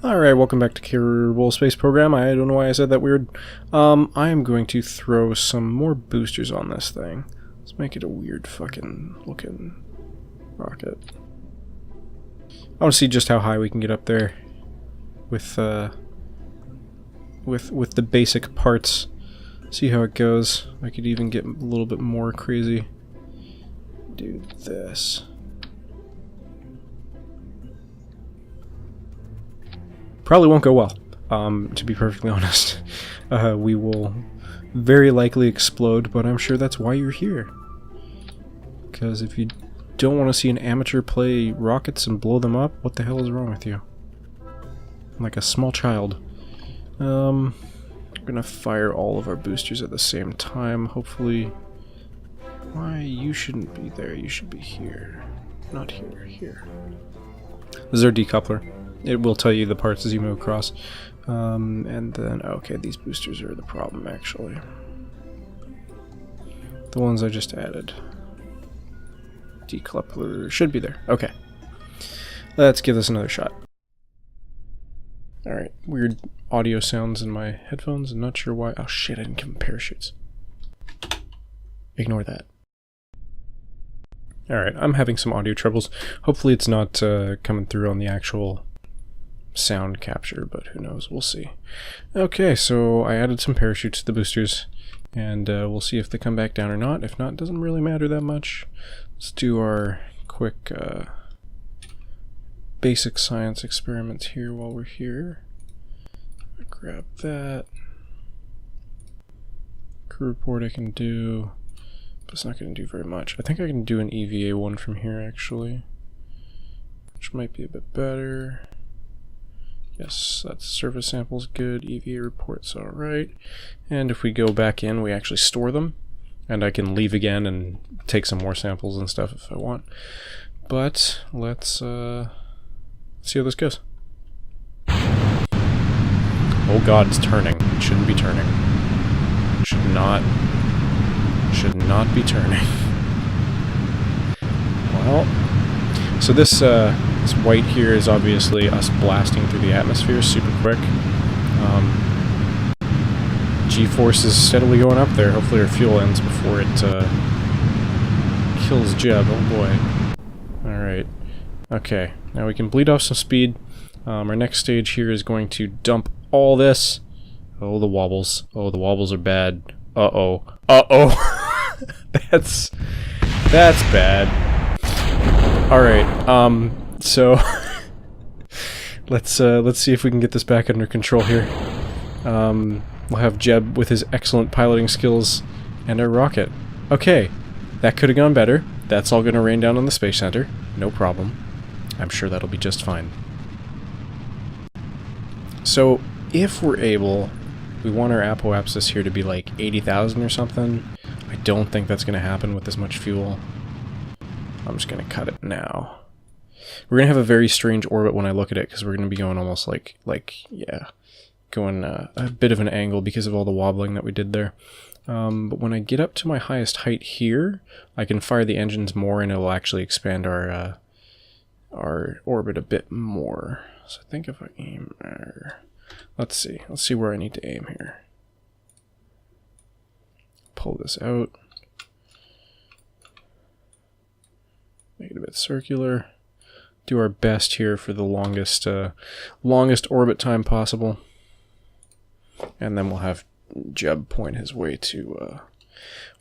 Alright, welcome back to Kerbal Space Program. I don't know why I said that weird. I am going to throw some more boosters on this thing. Let's make it a weird fucking looking rocket. I want to see just how high we can get up there with the basic parts. See how it goes. I could even get a little bit more crazy. Do this. Probably won't go well, to be perfectly honest. We will very likely explode, but I'm sure that's why you're here. Because if you don't want to see an amateur play rockets and blow them up, what the hell is wrong with you? I'm like a small child. We're gonna fire all of our boosters at the same time, hopefully. Why? You shouldn't be there, you should be here. Not here, here. This is our decoupler. It will tell you the parts as you move across. And then, okay, these boosters are the problem, actually. The ones I just added. Decoupler should be there. Okay. Let's give this another shot. Alright, weird audio sounds in my headphones. I'm not sure why. Oh shit, I didn't give them parachutes. Ignore that. Alright, I'm having some audio troubles. Hopefully it's not coming through on the actual sound capture, but who knows, we'll see. Okay, so I added some parachutes to the boosters, and we'll see if they come back down or not. If not, it doesn't really matter that much. Let's do our quick basic science experiments here while we're here. Grab that. Crew report I can do, but it's not going to do very much. I think I can do an EVA one from here, actually, which might be a bit better. Yes, that's surface samples good, EVA reports alright. And if we go back in, we actually store them. And I can leave again and take some more samples and stuff if I want. But let's see how this goes. Oh god, it's turning. It shouldn't be turning. It should not be turning. Well, so this white here is obviously us blasting through the atmosphere super quick. G-force is steadily going up there. Hopefully our fuel ends before it kills Jeb. Oh boy. Alright. Okay, now we can bleed off some speed. Our next stage here is going to dump all this. Oh, the wobbles. Oh, the wobbles are bad. Uh-oh. Uh-oh. That's bad. Alright, so let's see if we can get this back under control here. We'll have Jeb with his excellent piloting skills and our rocket. Okay, that could have gone better. That's all going to rain down on the Space Center. No problem. I'm sure that'll be just fine. So, if we're able, we want our apoapsis here to be like 80,000 or something. I don't think that's going to happen with this much fuel. I'm just going to cut it now. We're going to have a very strange orbit when I look at it, because we're going to be going almost like yeah, going a bit of an angle because of all the wobbling that we did there. But when I get up to my highest height here, I can fire the engines more and it'll actually expand our orbit a bit more. So I think if I aim there, let's see where I need to aim here. Pull this out. Make it a bit circular. Do our best here for the longest orbit time possible. And then we'll have Jeb point his way to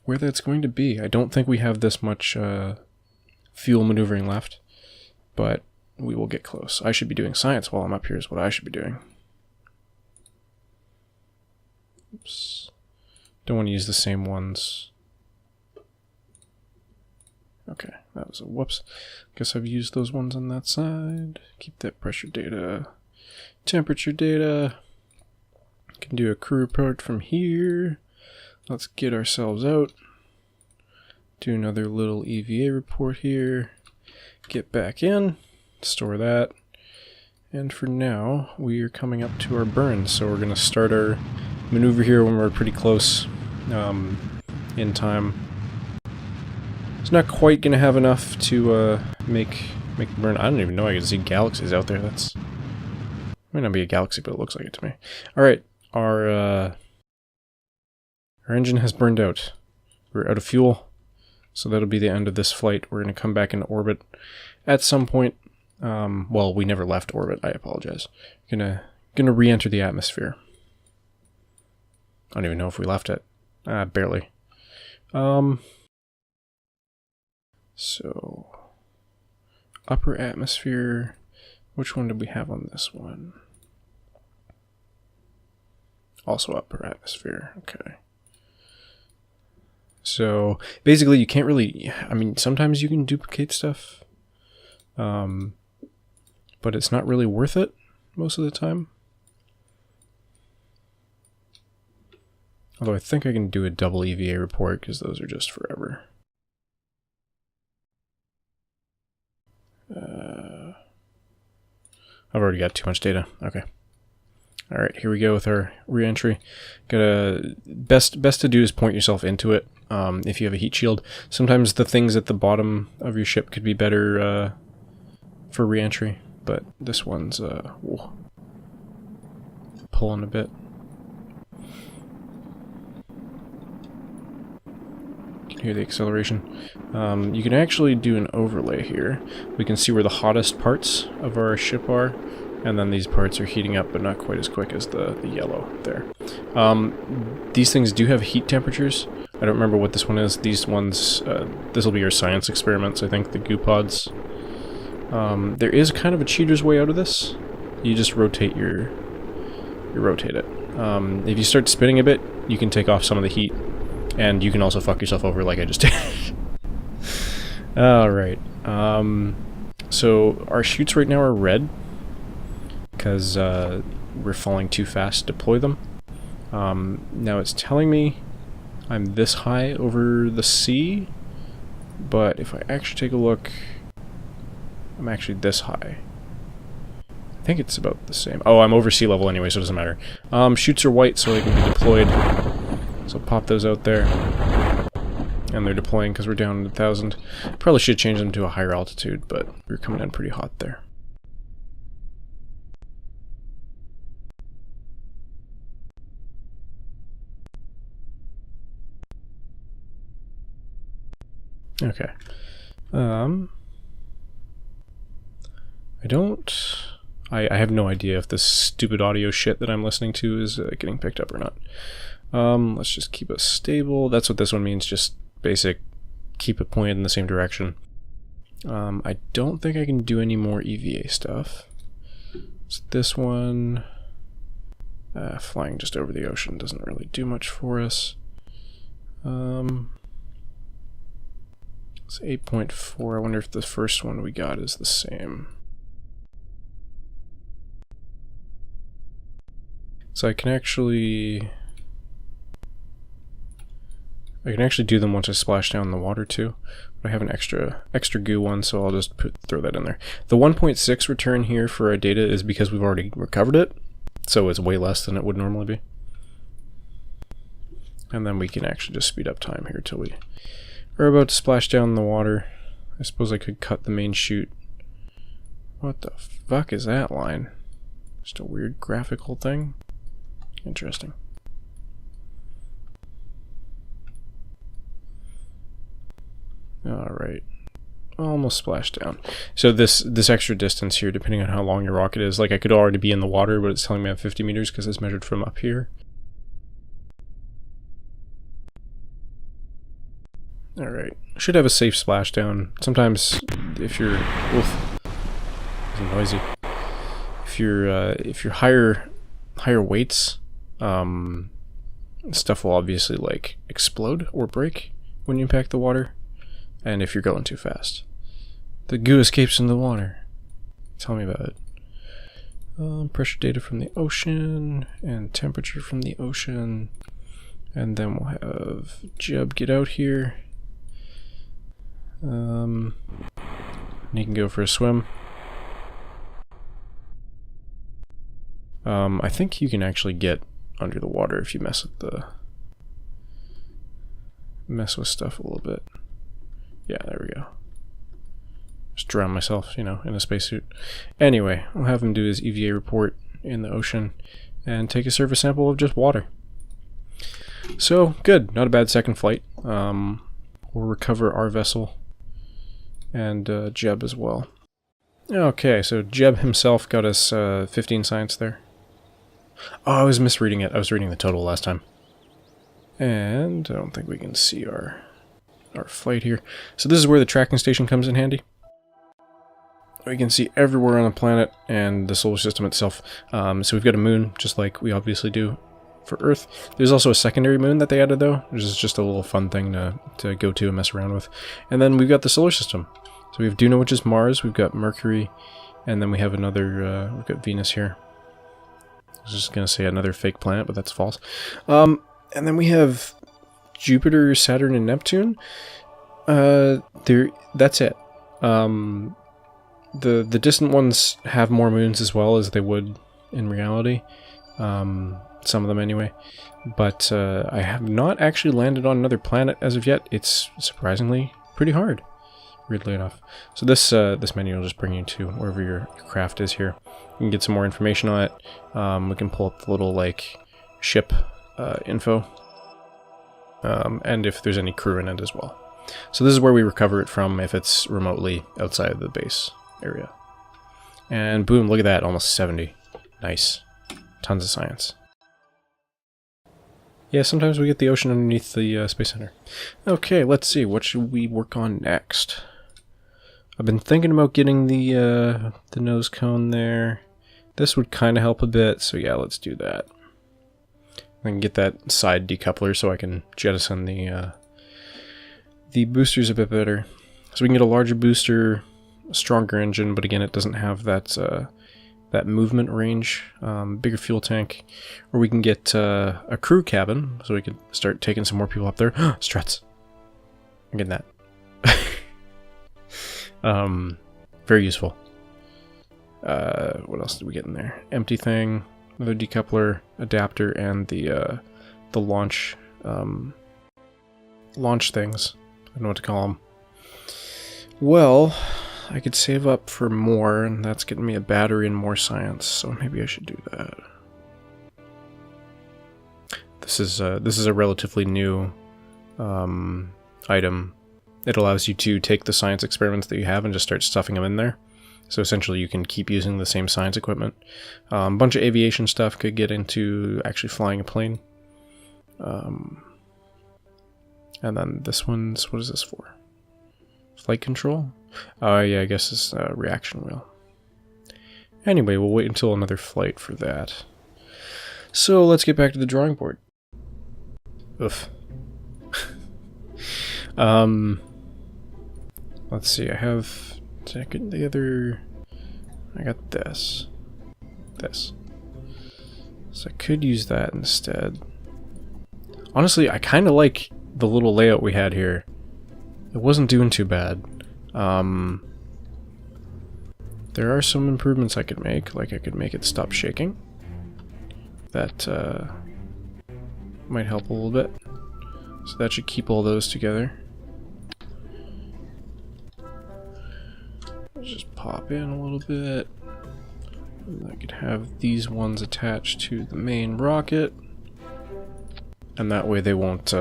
where that's going to be. I don't think we have this much fuel maneuvering left, but we will get close. I should be doing science while I'm up here is what I should be doing. Oops. Don't want to use the same ones. Okay, that was a whoops. Guess I've used those ones on that side. Keep that pressure data, temperature data. Can do a crew report from here. Let's get ourselves out. Do another little EVA report here. Get back in. Store that. And for now, we are coming up to our burn. So we're going to start our maneuver here when we're pretty close in time. It's not quite going to have enough to make the burn. I don't even know I can see galaxies out there. That's Might not be a galaxy, but it looks like it to me. Alright, our engine has burned out. We're out of fuel, so that'll be the end of this flight. We're going to come back into orbit at some point. Well, we never left orbit, I apologize. Gonna re-enter the atmosphere. I don't even know if we left it. Barely. So, upper atmosphere. Which one did we have on this one? Also upper atmosphere. Okay. So, basically you can't really... I mean, sometimes you can duplicate stuff. But it's not really worth it most of the time. Although I think I can do a double EVA report because those are just forever. I've already got too much data. Okay. Alright, here we go with our re-entry. Best to do is point yourself into it if you have a heat shield. Sometimes the things at the bottom of your ship could be better for re-entry, but this one's pulling a bit. You can hear the acceleration. You can actually do an overlay here. We can see where the hottest parts of our ship are, and then these parts are heating up, but not quite as quick as the yellow there. These things do have heat temperatures. I don't remember what this one is. These ones, this will be your science experiments, I think, the goo pods. There is kind of a cheater's way out of this. You just rotate you rotate it. If you start spinning a bit, you can take off some of the heat, and you can also fuck yourself over like I just did. Alright. So our chutes right now are red because we're falling too fast to deploy them. Now it's telling me I'm this high over the sea, but if I actually take a look, I'm actually this high. I think it's about the same. Oh, I'm over sea level anyway, so it doesn't matter. Chutes are white, so they can be deployed. So pop those out there. And they're deploying because we're down 1,000. Probably should change them to a higher altitude, but we're coming in pretty hot there. Okay. I have no idea if this stupid audio shit that I'm listening to is getting picked up or not. Let's just keep it stable. That's what this one means, just basic, keep it pointed in the same direction. I don't think I can do any more EVA stuff. So this one, flying just over the ocean doesn't really do much for us. It's 8.4. I wonder if the first one we got is the same. So I can actually do them once I splash down in the water too. But I have an extra goo one, so I'll just throw that in there. The 1.6 return here for our data is because we've already recovered it, so it's way less than it would normally be. And then we can actually just speed up time here till we are about to splash down in the water. I suppose I could cut the main chute. What the fuck is that line? Just a weird graphical thing? Interesting. Alright. Almost splashed down. So this extra distance here, depending on how long your rocket is, like I could already be in the water, but it's telling me I have 50 meters because it's measured from up here. Alright. Should have a safe splashdown. Sometimes if you're... Oof. It's noisy. If you're higher weights, stuff will obviously like explode or break when you impact the water, and if you're going too fast. The goo escapes in the water. Tell me about it. Pressure data from the ocean and temperature from the ocean, and then we'll have Jub get out here. And he can go for a swim. I think you can actually get under the water if you mess with stuff a little bit. Yeah, there we go. Just drown myself, you know, in a spacesuit. Anyway, I'll have him do his EVA report. in the ocean and take a surface sample of just water. So, good. Not a bad second flight. We'll recover our vessel and Jeb as well. Okay, so Jeb himself got us 15 science there. Oh, I was misreading it. I was reading the total last time. And I don't think we can see our flight here. So this is where the tracking station comes in handy. We can see everywhere on the planet and the solar system itself. So we've got a moon, just like we obviously do for Earth. There's also a secondary moon that they added, though, which is just a little fun thing to go to and mess around with. And then we've got the solar system. So we have Juno, which is Mars. We've got Mercury, and then we have another. We've got Venus here. I was just gonna say another fake planet, but that's false. And then we have Jupiter, Saturn, and Neptune. That's it. The distant ones have more moons as well as they would in reality. Some of them anyway. But I have not actually landed on another planet as of yet. It's surprisingly pretty hard, weirdly enough. So this menu will just bring you to wherever your craft is here. You can get some more information on it. We can pull up the little like ship info. And if there's any crew in it as well. So this is where we recover it from if it's remotely outside of the base area. And boom, look at that, almost 70. Nice. Tons of science. Yeah, sometimes we get the ocean underneath the Space Center. Okay, let's see, what should we work on next? I've been thinking about getting the nose cone there. This would kind of help a bit, so yeah, let's do that. I can get that side decoupler so I can jettison the boosters a bit better. So we can get a larger booster, a stronger engine, but again, it doesn't have that that movement range, bigger fuel tank, or we can get a crew cabin, so we can start taking some more people up there. Struts. I'm getting that. Very useful. What else did we get in there? Empty thing, another decoupler, adapter, and the launch things. I don't know what to call them. Well, I could save up for more, and that's getting me a battery and more science, so maybe I should do that. This is a relatively new item. It allows you to take the science experiments that you have and just start stuffing them in there. So essentially you can keep using the same science equipment. A bunch of aviation stuff could get into actually flying a plane. And then this one's, what is this for? Flight control? Oh yeah, I guess it's a reaction wheel. Anyway, we'll wait until another flight for that. So let's get back to the drawing board. Oof. Let's see, I have the other. I got this. So I could use that instead. Honestly, I kind of like the little layout we had here. It wasn't doing too bad. There are some improvements I could make, like I could make it stop shaking. That might help a little bit. So that should keep all those together. Let's just pop in a little bit. And I could have these ones attached to the main rocket. And that way they won't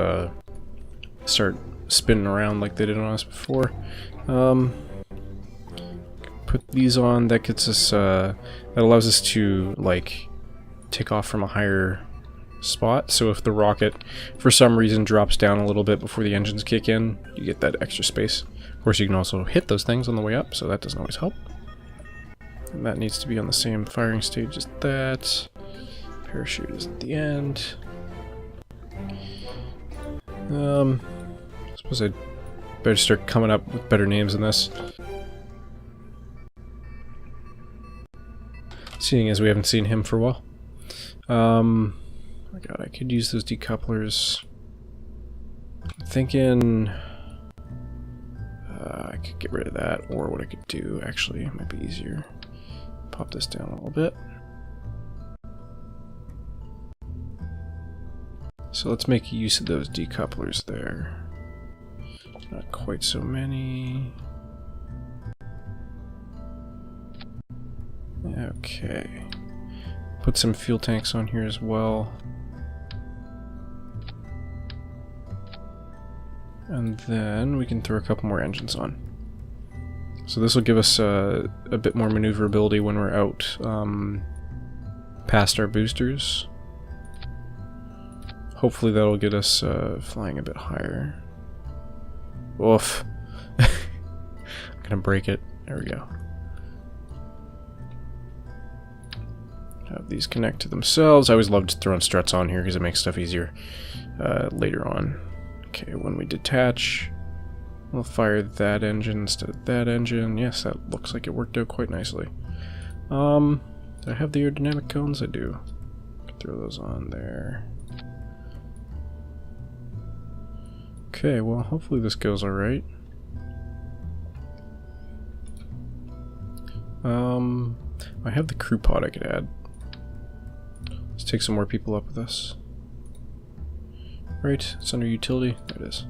start spinning around like they did on us before. Put these on. That gets us. That allows us to like take off from a higher spot. So if the rocket, for some reason, drops down a little bit before the engines kick in, you get that extra space. Of course, you can also hit those things on the way up, so that doesn't always help. And that needs to be on the same firing stage as that. Parachute is at the end. I suppose I'd better start coming up with better names than this. Seeing as we haven't seen him for a while. Oh my god, I could use those decouplers. I'm thinking I could get rid of that, or what I could do, actually, it might be easier. Pop this down a little bit. So let's make use of those decouplers there. Not quite so many. Okay. Put some fuel tanks on here as well. And then we can throw a couple more engines on. So this will give us a bit more maneuverability when we're out past our boosters. Hopefully that'll get us flying a bit higher. Oof. I'm gonna break it. There we go. Have these connect to themselves. I always loved throwing struts on here because it makes stuff easier later on. Okay, when we detach, we'll fire that engine instead of that engine. Yes, that looks like it worked out quite nicely. Do I have the aerodynamic cones? I do. Throw those on there. Okay, well, hopefully this goes alright. I have the crew pod I could add. Let's take some more people up with us. Right, it's under utility. There it is.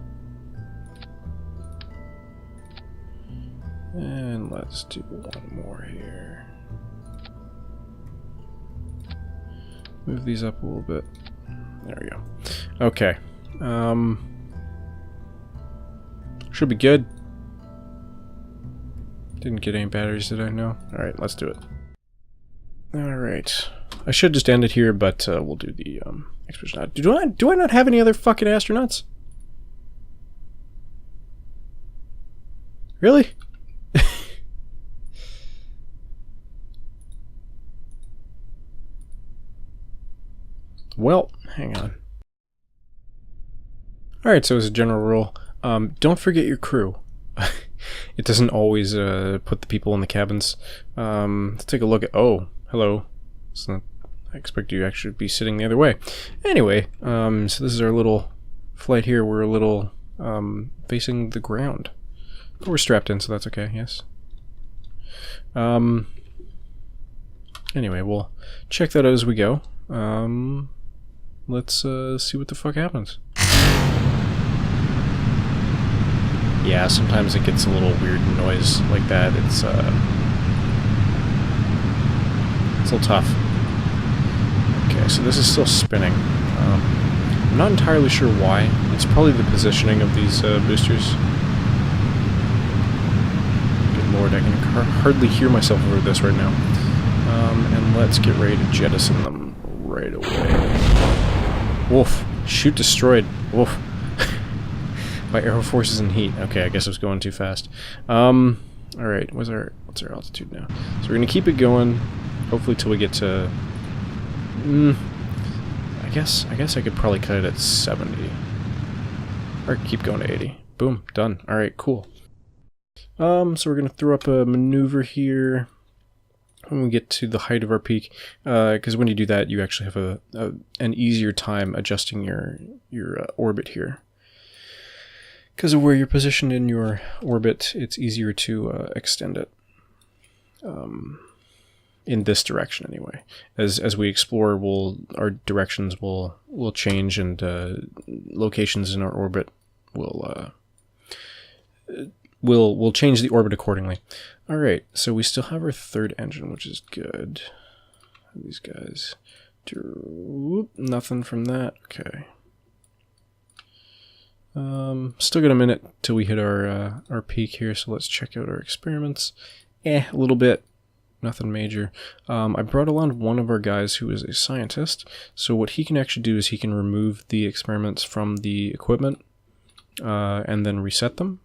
And let's do one more here. Move these up a little bit. There we go. Okay. Should be good. Didn't get any batteries, did I? No? Alright, let's do it. Alright. I should just end it here, but we'll do the expedition. Do I not have any other fucking astronauts? Really? Well, hang on. Alright, so as a general rule, don't forget your crew. It doesn't always put the people in the cabins. Let's take a look at... Oh, hello. It's not, I expect you actually to be sitting the other way. Anyway, so this is our little flight here. We're a little facing the ground. But we're strapped in, so that's okay, yes. Anyway, we'll check that out as we go. Let's see what the fuck happens. Yeah, sometimes it gets a little weird noise like that. It's a little tough. Okay, so this is still spinning. I'm not entirely sure why. It's probably the positioning of these boosters. Good lord, I can hardly hear myself over this right now. And let's get ready to jettison them right away. Wolf. Shoot destroyed. Wolf. By aero forces and heat. Okay, I guess I was going too fast. Alright, what's our altitude now? So we're gonna keep it going, hopefully till we get to... I guess I could probably cut it at 70. Or keep going to 80. Boom, done. Alright, cool. So we're gonna throw up a maneuver here when we get to the height of our peak, because when you do that, you actually have an easier time adjusting your orbit here. Because of where you're positioned in your orbit, it's easier to extend it. In this direction, anyway. As we explore, our directions will change, and locations in our orbit will change the orbit accordingly. All right, so we still have our third engine, which is good. These guys do nothing from that. Okay. Still got a minute till we hit our peak here, so let's check out our experiments. A little bit, nothing major. I brought along one of our guys who is a scientist, so what he can actually do is he can remove the experiments from the equipment and then reset them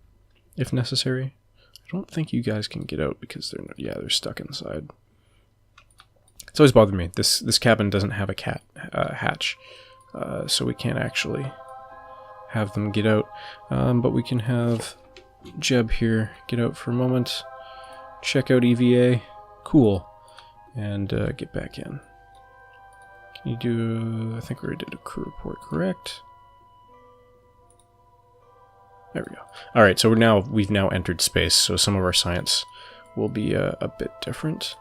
if necessary. I don't think you guys can get out because they're stuck inside. It's always bothered me. This cabin doesn't have a hatch, so we can't actually have them get out, but we can have Jeb here get out for a moment, check out EVA, cool, and get back in. Can you do, I think we already did a crew report, correct? There we go. Alright, so we've now entered space, so some of our science will be a bit different.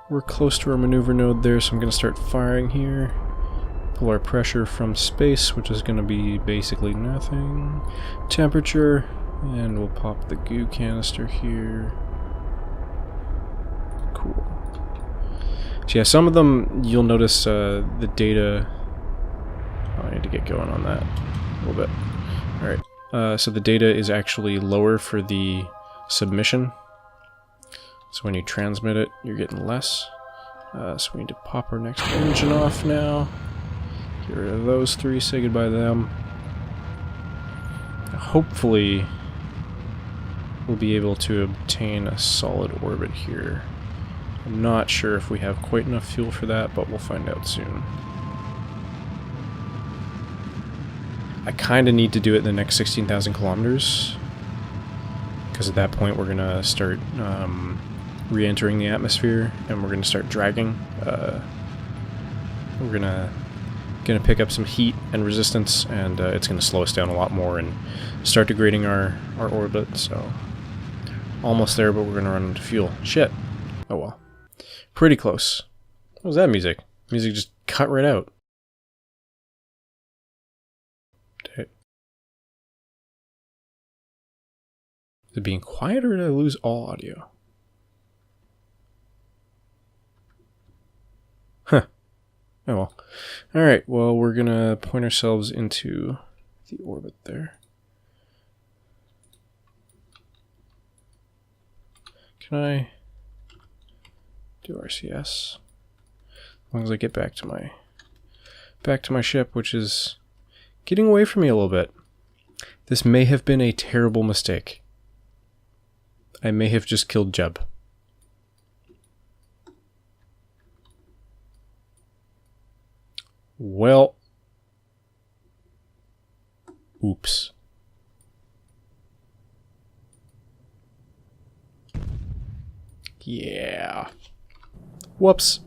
We're close to our maneuver node there, so I'm going to start firing here. Pull our pressure from space, which is going to be basically nothing. Temperature, and we'll pop the goo canister here. Cool. So yeah, some of them you'll notice the data. Oh, I need to get going on that a little bit. All right. So the data is actually lower for the submission. So when you transmit it, you're getting less. So we need to pop our next engine off now. Get rid of those three. Say goodbye to them. Hopefully, we'll be able to obtain a solid orbit here. I'm not sure if we have quite enough fuel for that, but we'll find out soon. I kind of need to do it in the next 16,000 kilometers, because at that point we're going to start re-entering the atmosphere, and we're going to start dragging. We're going to pick up some heat and resistance, and it's going to slow us down a lot more and start degrading our orbit, so almost there, but we're going to run into fuel. Shit. Oh well. Pretty close. What was that music? Music just cut right out. Is it being quiet, or did I lose all audio? Huh. Oh well. Alright, well, we're gonna point ourselves into the orbit there. Can I do RCS? As long as I get back to my ship, which is getting away from me a little bit. This may have been a terrible mistake. I may have just killed Jeb. Well. Oops. Yeah. Whoops.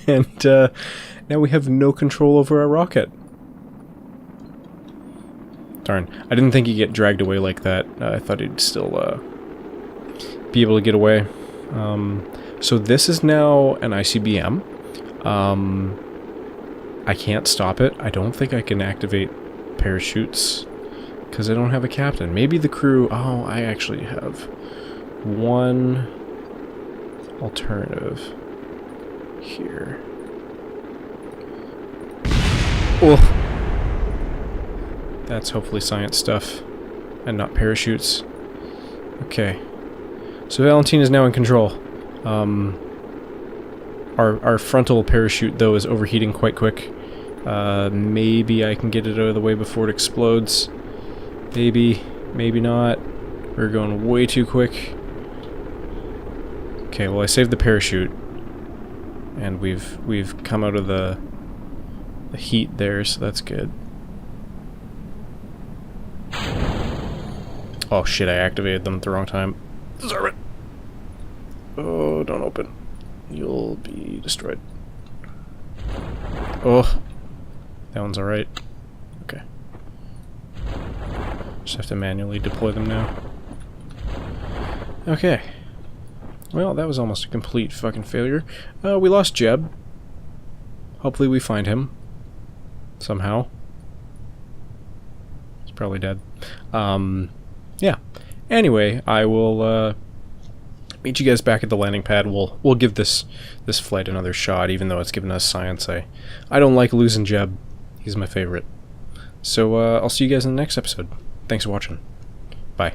And now we have no control over our rocket. Darn. I didn't think he'd get dragged away like that. I thought he'd still be able to get away. So this is now an ICBM. I can't stop it. I don't think I can activate parachutes because I don't have a captain. Maybe the crew... Oh, I actually have one alternative here. Oh, that's hopefully science stuff and not parachutes. Okay, so Valentine is now in control. Our frontal parachute though is overheating quite quick. Maybe I can get it out of the way before it explodes. Maybe, maybe not. We're going way too quick. Okay, well I saved the parachute, and we've come out of the heat there, so that's good. Oh shit, I activated them at the wrong time. Deserve it. Oh, don't open. You'll be destroyed. Oh, that one's alright. Okay. Just have to manually deploy them now. Okay. Well, that was almost a complete fucking failure. We lost Jeb. Hopefully we find him. Somehow. He's probably dead. Yeah. Anyway, I will meet you guys back at the landing pad. We'll give this flight another shot, even though it's given us science. I don't like losing Jeb. He's my favorite. So I'll see you guys in the next episode. Thanks for watching. Bye.